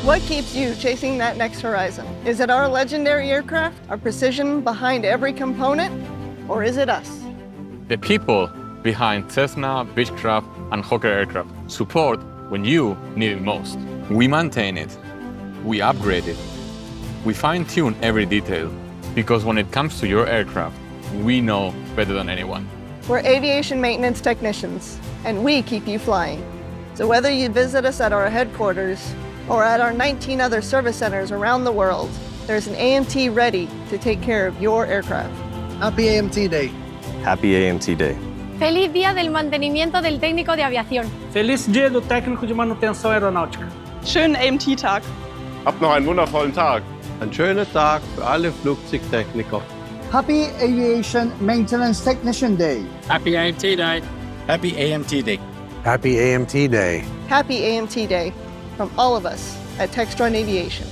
What keeps you chasing that next horizon? Is it our legendary aircraft, our precision behind every component, or is it us? The people behind Cessna, Beechcraft, and Hawker aircraft support when you need it most. We maintain it, we upgrade it, we fine-tune every detail, because when it comes to your aircraft, we know better than anyone. We're aviation maintenance technicians, and we keep you flying. So whether you visit us at our headquarters or at our 19 other service centers around the world, there's an AMT ready to take care of your aircraft. Happy AMT Day. Happy AMT Day. Feliz Día del Mantenimiento del Técnico de Aviación. Feliz Dia do Técnico de Manutenção Aeronáutica. Schönen AMT-Tag. Habt noch einen wundervollen Tag. Ein schöner Tag für alle Flugzeugtechniker. Happy Aviation Maintenance Technician Day. Happy AMT Day. Happy AMT Day. Happy AMT Day. Happy AMT Day from all of us at Textron Aviation.